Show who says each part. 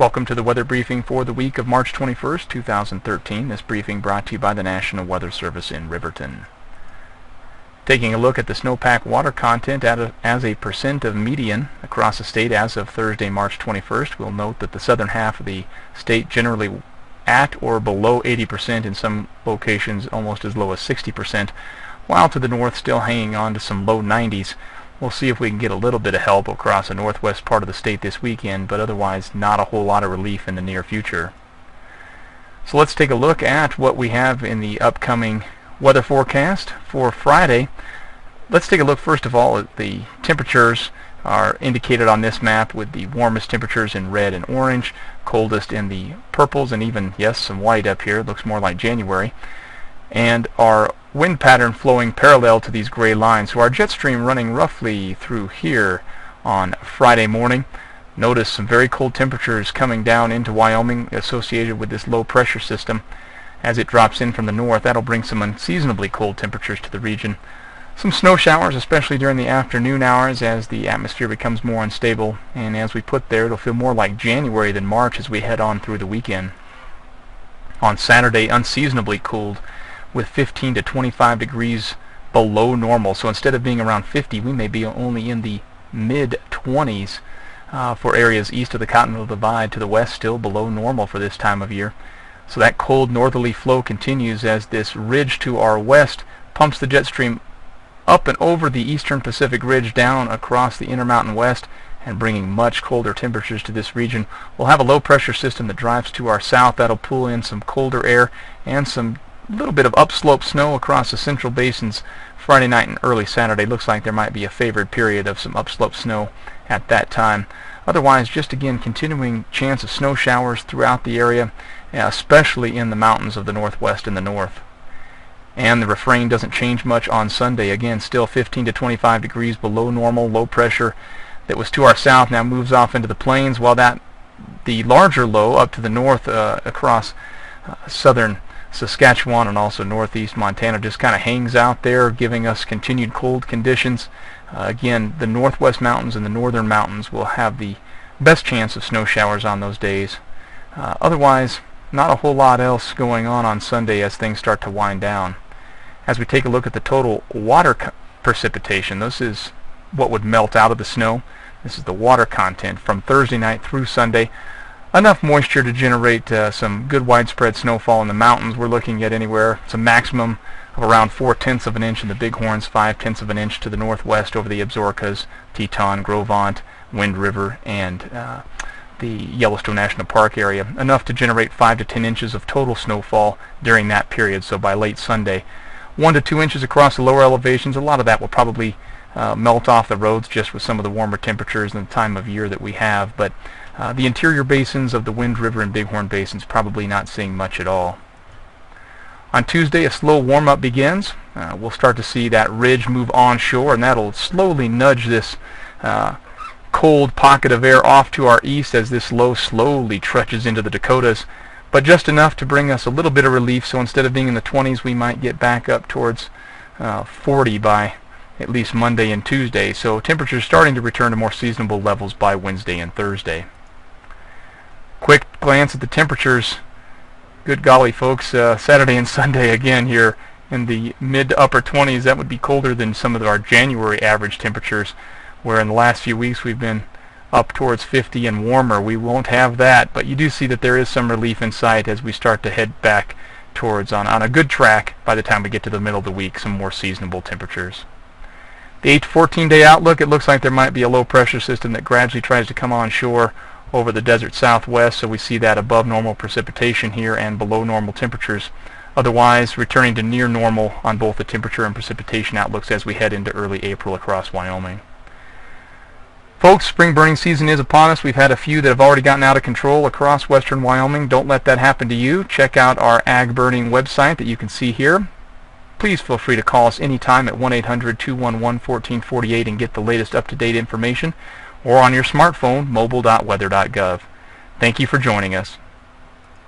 Speaker 1: Welcome to the weather briefing for the week of March 21st, 2013. This briefing brought to you by the National Weather Service in Riverton. Taking a look at the snowpack water content as a percent of median across the state as of Thursday, March 21st, we'll note that the southern half of the state generally at or below 80%, in some locations almost as low as 60%, while to the north still hanging on to some low 90s. We'll see if we can get a little bit of help across the northwest part of the state this weekend, but otherwise not a whole lot of relief in the near future. So let's take a look at what we have in the upcoming weather forecast for Friday. Let's take a look first of all at the temperatures are indicated on this map with the warmest temperatures in red and orange, coldest in the purples, and even, yes, some white up here. It looks more like January. And our wind pattern flowing parallel to these gray lines. So our jet stream running roughly through here on Friday morning. Notice some very cold temperatures coming down into Wyoming associated with this low pressure system. As it drops in from the north, that'll bring some unseasonably cold temperatures to the region. Some snow showers, especially during the afternoon hours as the atmosphere becomes more unstable, and as we put there, it'll feel more like January than March as we head on through the weekend. On Saturday, unseasonably cold with 15 to 25 degrees below normal. So instead of being around 50, we may be only in the mid-20s for areas east of the Continental Divide. To the west, still below normal for this time of year. So that cold northerly flow continues as this ridge to our west pumps the jet stream up and over the eastern Pacific Ridge down across the Intermountain West and bringing much colder temperatures to this region. We'll have a low pressure system that drives to our south. That'll pull in some colder air and some little bit of upslope snow across the central basins Friday night and early Saturday. Looks like there might be a favored period of some upslope snow at that time. Otherwise, just again, continuing chance of snow showers throughout the area, especially in the mountains of the northwest and the north. And the refrain doesn't change much on Sunday. Again, still 15 to 25 degrees below normal. Low pressure that was to our south now moves off into the plains, while the larger low up to the north across southern Saskatchewan and also northeast Montana just kind of hangs out there, giving us continued cold conditions. Again, the northwest mountains and the northern mountains will have the best chance of snow showers on those days. Otherwise, not a whole lot else going on Sunday as things start to wind down. As we take a look at the total water precipitation, this is what would melt out of the snow. This is the water content from Thursday night through Sunday. Enough moisture to generate some good widespread snowfall in the mountains. We're looking at anywhere, it's a maximum of around 4/10 of an inch in the Bighorns, 5/10 of an inch to the northwest over the Absarokas, Teton, Gros Ventre, Wind River, and the Yellowstone National Park area. Enough to generate 5 to 10 inches of total snowfall during that period, so by late Sunday. 1 to 2 inches across the lower elevations. A lot of that will probably melt off the roads just with some of the warmer temperatures and the time of year that we have, but the interior basins of the Wind River and Bighorn basins probably not seeing much at all. On Tuesday, a slow warm-up begins. We'll start to see that ridge move onshore, and that'll slowly nudge this cold pocket of air off to our east as this low slowly trudges into the Dakotas, but just enough to bring us a little bit of relief. So instead of being in the 20s, we might get back up towards 40 by at least Monday and Tuesday. So temperatures starting to return to more seasonable levels by Wednesday and Thursday. Quick glance at the temperatures. Good golly, folks, Saturday and Sunday again here in the mid to upper 20s. That would be colder than some of our January average temperatures, where in the last few weeks we've been up towards 50 and warmer. We won't have that, but you do see that there is some relief in sight as we start to head back towards, on a good track by the time we get to the middle of the week, some more seasonable temperatures. The 8 to 14 day outlook, it looks like there might be a low pressure system that gradually tries to come on shore over the desert southwest, so we see that above normal precipitation here and below normal temperatures. Otherwise, returning to near normal on both the temperature and precipitation outlooks as we head into early April across Wyoming. Folks, spring burning season is upon us. We've had a few that have already gotten out of control across western Wyoming. Don't let that happen to you. Check out our ag burning website that you can see here. Please feel free to call us anytime at 1-800-211-1448 and get the latest up-to-date information, or on your smartphone, mobile.weather.gov. Thank you for joining us.